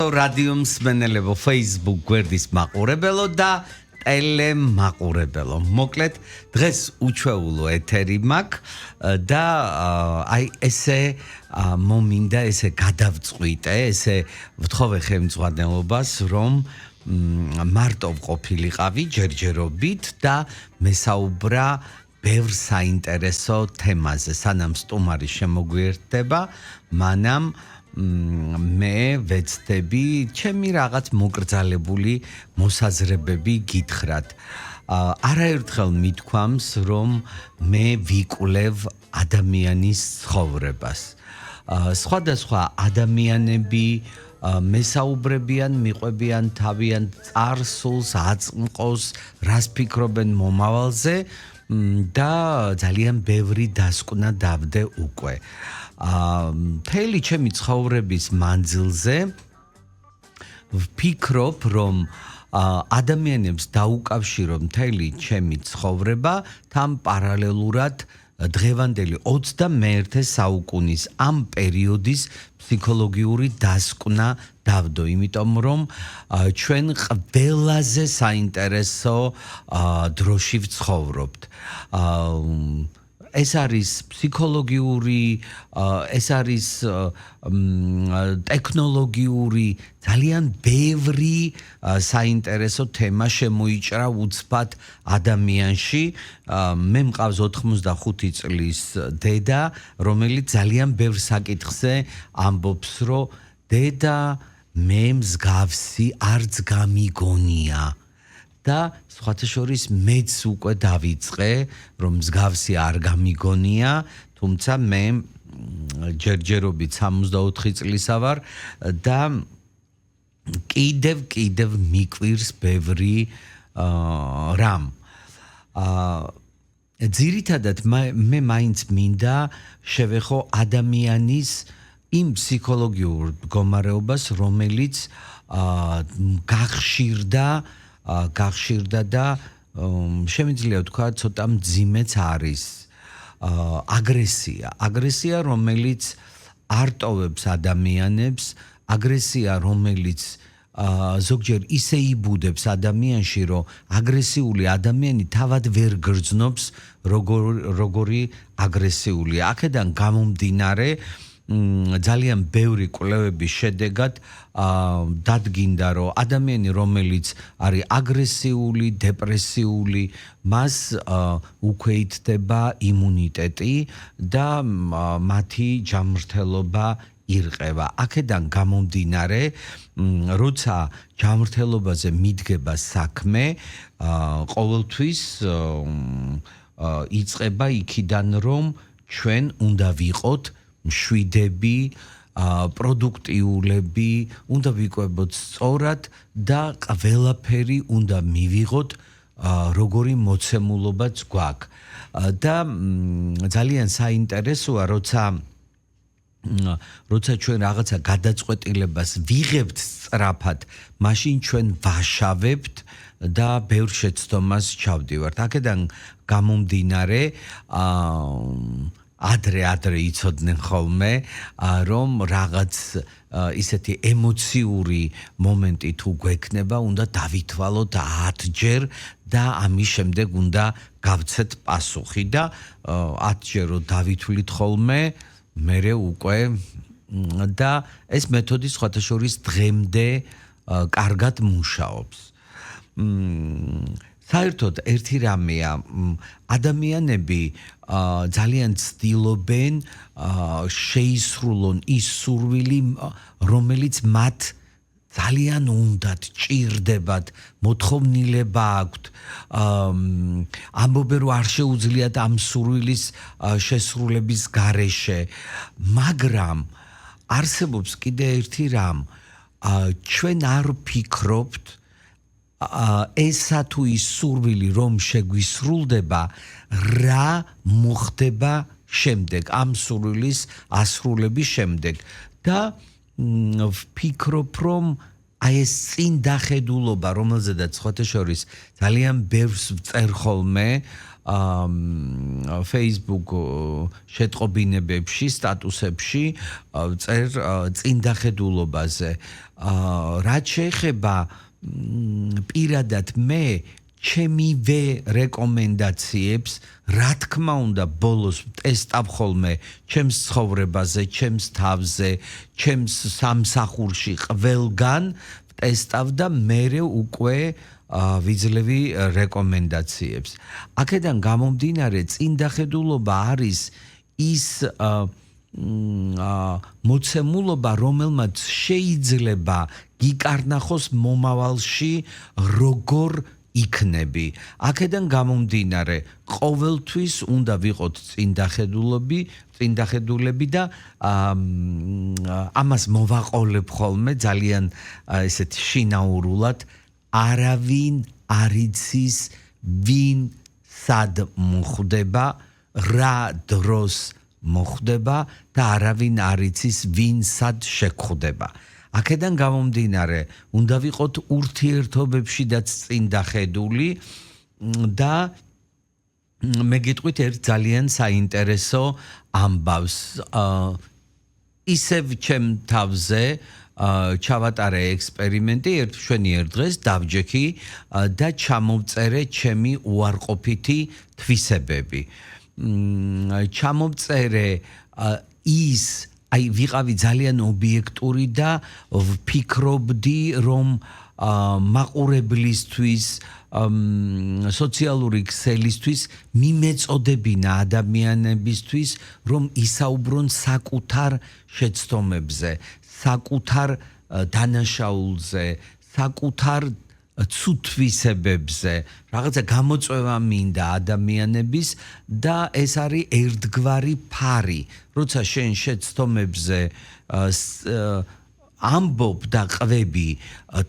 რადიო მსმენელებო, Facebook გვერდის მაყურებელო და ტელემაყურებელო. მოკლედ, დღეს უჩვეულო ეთერი მაქვს და აი ესე მომინდა, ესე გადავწყვიტე, ესე ვთხოვე ხელმძღვანელობას, რომ მარტო ყოფილიყავი ჯერჯერობით და მესაუბრა ბევრ საინტერესო თემაზე. სანამ სტუმარი შემოგვიერთდება, მანამ მე ვეცდები ჩემი რაღაც მოკრძალებული მოსაზრებები გითხრათ. არაერთხელ მithქვამს, რომ მე ვიკვლევ ადამიანის ცხოვრებას. სხვადასხვა ადამიანები მესაუბრებიან, მიყვებიან თავიანთ წარსულს, აწმყოს, რას ფიქრობენ მომავალზე და ძალიან ბევრი დასკვნა დავდე უკვე. მთელი ჩემი ცხოვრების მანძილზე ვფიქრობ, რომ ადამიანებს დაუკავშირო მთელი ჩემი ცხოვრება თან პარალელურად დღევანდელი 21 საუკუნის ამ პერიოდის ფსიქოლოგიური დასკვნა დავდო, იმიტომ რომ ჩვენ ყველაზე საინტერესო დროში ვცხოვრობთ. ეს არის ფსიქოლოგიური, ეს არის ტექნოლოგიური, ძალიან ბევრი საინტერესო თემა შემოიჭრა უცბად ადამიანში. მე მყავს 85 წლის დედა, რომელიც ძალიან ბევრ საკითხზე ამბობს, რომ დედა მე მსგავსი არც გამიგონია. და სხვათა შორის მეც უკვე დავიწყე, რომ მსგავსი არ გამიგონია, თუმცა მე ჯერჯერობით 64 წლისა ვარ და კიდევ მიკვირს ბევრი რამ. ძირითადად მე მაინც მინდა შევეხო ადამიანის იმ ფსიქოლოგიურ მდგომარეობას, რომელიც გახშირდა და შემიძლია ვთქვა, ცოტა მძიმეც არის. აგრესია, რომელიც არტოვებს ადამიანებს, აგრესია, რომელიც ზოგჯერ ისე იბუდებს ადამიანში, რომ აგრესიული ადამიანი თავად ვერ გრძნობს, როგორი აგრესიულია. აქედან გამომდინარე, ძალიან ბევრი კვლევების შედეგად დადგინდა, რომ ადამიანი, რომელიც არის აგრესიული, დეპრესიული, მას უქვეითდება იმუნიტეტი და მათი ჯანმრთელობა ირყევა. აქედან გამომდინარე, როცა ჯანმრთელობაზე მიდგება საქმე, ყოველთვის იწყება იქიდან, რომ ჩვენ უნდა ვიყოთ მშვიდები, პროდუქტიულები, უნდა ვიკვებოთ სწორად და ყველაფერი უნდა მივიღოთ, როგორი მოცემულობაც გვაქვს. და ძალიან საინტერესოა, როცა ჩვენ რაღაცა გადაწყვეტილებას ვიღებთ სწრაფად, მაშინ ჩვენ ვაშავებთ და ბევრ შეცდომას ჩავდივართ. აქედან გამომდინარე, ადრე იცოდნენ ხოლმე, რომ რაღაც ისეთი ემოციური მომენტი თუ გვექნება, უნდა დავითვალოთ 10 ჯერ და ამის შემდეგ უნდა გავცეთ პასუხი და 10 ჯერ რო დავითვლით ხოლმე, მერე უკვე და ეს მეთოდი სხვათა შორის დღემდე კარგად მუშაობს. საერთოდ ერთი რამეა, ადამიანები ძალიან ცდილობენ შეისრულონ ის სურვილი, რომელიც მათ ძალიან უნდათ, ჭირდებათ, მოთხოვნილება აქვთ, ამბობენ, რომ არ შეუძლიათ ამ სურვილის შესრულების გარეშე, მაგრამ არსებობს კიდე ერთი რამ, ჩვენ არ ვფიქრობთ ესა თუ ის სურვილი რომ შეგვისრულდება, რა მოხდება შემდეგ, ამ სურვილის ასრულების შემდეგ და ვფიქრობ, რომ აი ეს წინ დახედულობა, რომელზედაც სხვათა შორის ძალიან ბევრს ვწერ ხოლმე, Facebook შეტყობინებებში, სტატუსებში წერ წინდახედულობაზე. რაც შეეხება პირადად მე ჩემივე რეკომენდაციებს, რა თქმა უნდა, ბოლოს ტესტავ ხოლმე ჩემს ცხოვრებაზე, ჩემს თავზე, ჩემს სამსახურში ყველგან ტესტავ და მერე უკვე ვიძლევი რეკომენდაციებს. აქედან გამომდინარე, წინდახედულობა არის ის მოცემულობა, რომელმაც შეიძლება გიკარნახოს მომავალში როგორ იქნები. აქედან გამომდინარე, ყოველთვის უნდა ვიყოთ წინდახედულები და ამას მოვაყოლებ ხოლმე ძალიან ესეთ შინაურულად, არავინ არ იცის ვინ სად მოხვდება, რა დროს მოხვდება და არავინ არ იცის ვინ სად შეხვდება. აქედან გამომდინარე, უნდა ვიყოთ ურთიერთობებშიდაც წინდახედული და მე გიტყვით ერთ ძალიან საინტერესო ამბავს. ისევ ჩემ თავზე ჩავატარე ექსპერიმენტი, მშვენიერ დღეს დავჯექი და ჩამოვწერე ჩემი უარყოფითი თვისებები. ჩამოვწერე ის აი ვიყავი ძალიან ობიექტური და ვფიქრობდი, რომ მაყურებლისთვის, სოციალური ქსელისთვის მიმეწოდებინა ადამიანებისთვის, რომ ისაუბრონ საკუთარ შეცდომებზე, საკუთარ დანაშაულზე, საკუთარ ცუდთვისებებზე, რაღაცა გამოწვევა მინდა ადამიანების და ეს არის ერთგვარი ფარი, როცა შენ შეცდომებზე ამბობ და ყვები,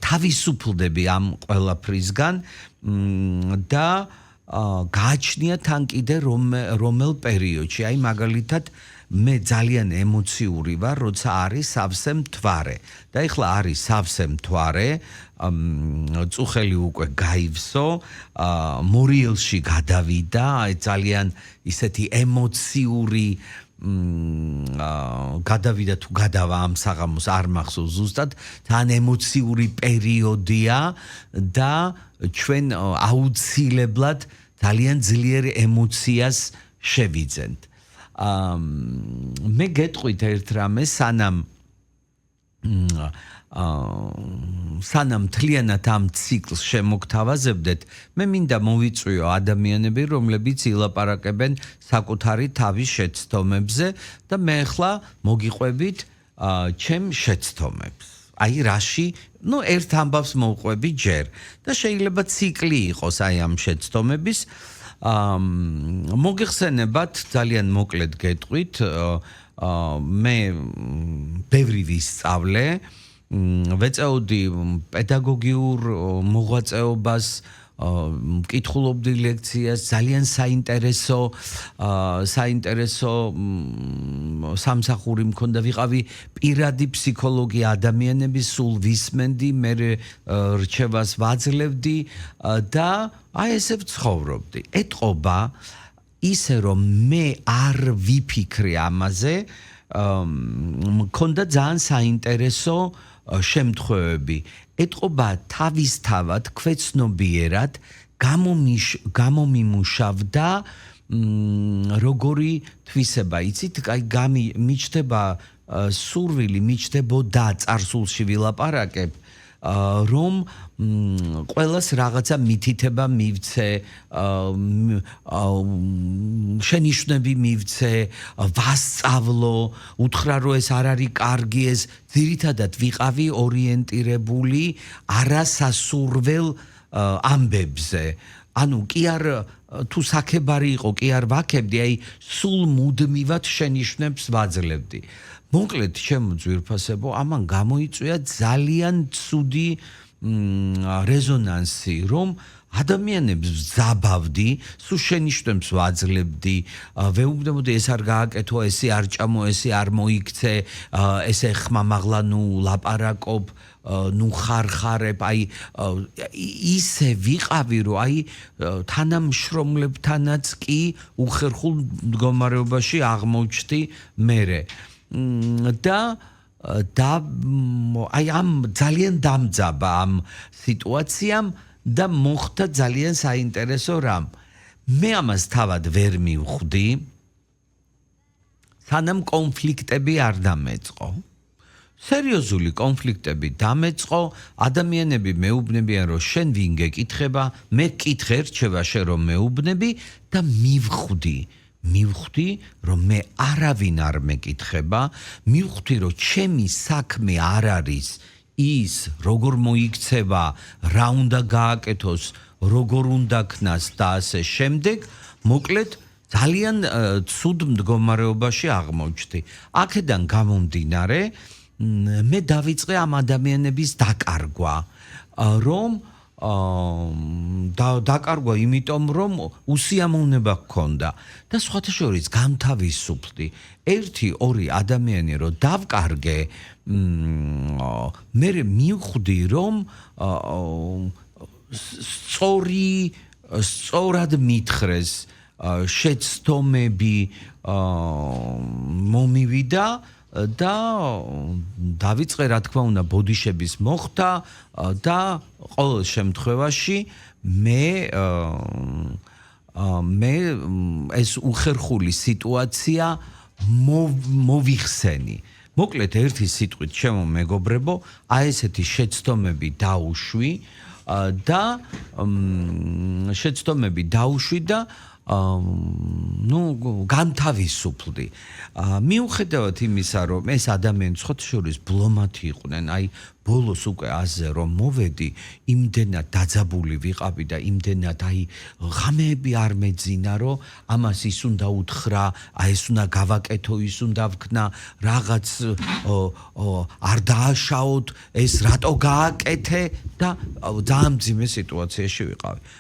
თავისუფლდები ამ ყველაფრისგან და გააჩნია თან კიდე რომელ პერიოდში, აი მაგალითად მე ძალიან ემოციური ვარ, როცა არის სავსე მთვარე. და ეხლა არის სავსე მთვარე, წუხელი უკვე გაივსო, მორიელში გადავიდა, ძალიან ისეთი ემოციური გადავიდა თუ გადავა ამ საღამოს არ მახსოვს ზუსტად, თან ემოციური პერიოდია და ჩვენ აუცილებლად ძალიან ძლიერ ემოციას შევიძენთ. მე გეტყვით ერთ რამე, სანამ მთლიანად ამ ციკლს შემოგთავაზებდეთ, მე მინდა მოვიწვიო ადამიანები, რომლებიც ილაპარაკებენ საკუთარი თავის შეცდომებზე და მე ახლა მოგიყვებით ჩემ შეცდომებს. აი რაში, ერთ ამბავს მოვყვები ჯერ და შეიძლება ციკლი იყოს აი ამ შეცდომების. მოგიხსენებათ, ძალიან მოკლედ გეტყვით, მე ბევრი ვისწავლე, ვეწეოდი პედაგოგიურ მოღვაწეობას, მკითხულობდი ლექციას, ძალიან საინტერესო სამსახური მქონდა, ვიყავი პირადი ფსიქოლოგი ადამიანების, სულ ვისმენდი, მე რჩევას ვაძლევდი და აი ესე ვცხოვრობდი. ეტყობა ისე რომ მე არ ვიფიქრე ამაზე, მქონდა ძალიან საინტერესო შემთხვევები. ეტყობა თავისთავად ქვეცნობიერად გამომიმუშავდა როგორი თვისება, იცით, აი მიჩნდება სურვილი, მიჩნდებოდა წარსულში ვილაპარაკებ, რომ ყველას რაღაცა მითითება მივცე, შენიშვნები მივცე, ვასწავლო, უთხრა რომ ეს არ არის კარგი, ეს ძირითადად ვიყავი ორიენტირებული არასასურველ ამბებზე. ანუ კი არ თუ საქებარი იყო, კი არ ვაქებდი, აი სულ მუდმივად შენიშვნებს ვაძლევდი. მოკლედ ჩემო ძვირფასებო, ამან გამოიწვია ძალიან ცუდი რეზონანსი, რომ ადამიანებს ვძაბავდი, სულ შენიშვნებს ვაძლებდი, ვეუბნებოდი ეს არ გააკეთო, ესე არ ჭამო, ესე არ მოიქცე, ესე ხმამაღლა ნუ ლაპარაკობ, ნუ ხარხარებ, აი ისე ვიყავი, რომ აი თანამშრომლებთანაც კი უხერხულ მდგომარეობაში აღმოჩნდი მერე. და აი ამ ძალიან დამძაბა ამ სიტუაციამ და მოხდა ძალიან საინტერესო რამ. მე ამას თავად ვერ მივხვდი, სანამ კონფლიქტები არ დამეწყო. სერიოზული კონფლიქტები დამეწყო, ადამიანები მეუბნებიან, რომ შენ ვინ გეკითხება, მე კითხე რჩება შენ რომ მეუბნები და მივხვდი, რომ მე არავინ არ მეკითხება, მივხვდი, რომ ჩემი საქმე არ არის ის, როგორ მოიქცევა, რა უნდა გააკეთოს, როგორ უნდა ქნას და ასე შემდეგ, მოკლედ ძალიან ცუდ მდგომარეობაში აღმოჩნდი. აქედან გამომდინარე, მე დავიწყე ამ ადამიანების დაკარგვა, რომ დაკარგვა იმიტომ, რომ უსიამოვნება გქონდა და სხვათა შორის გამთავისუფლდი. 1-2 ადამიანი რომ დავკარგე, მე მივხვდი, რომ სწორად მითხრეს შეცდომები მომივიდა და დავიწყე რა თქმა უნდა ბოდიშების მოხდა და ყოველ შემთხვევაში მე ეს უხერხული სიტუაცია მოვიხსენი. მოკლედ ერთი სიტყვით ჩემო მეგობრებო, აი ესეთი შეცდომები დაუშვი და განთავისუფლდი. მიუხედავად იმისა, რომ ეს ადამიანები სხვათა შორის ბლომათი იყვნენ, აი ბოლოს უკვე აზე რომ მოვედი, იმდენად დაძაბული ვიყავი და იმდენად აი ღამეები არ მეძინა, რომ ამას ის უნდა უთხრა, აი ეს უნდა გავაკეთო, ის უნდა ვქნა, რაღაც არ დააშაოთ, ეს რატო გააკეთე და ძალიან მძიმე სიტუაციაში ვიყავი.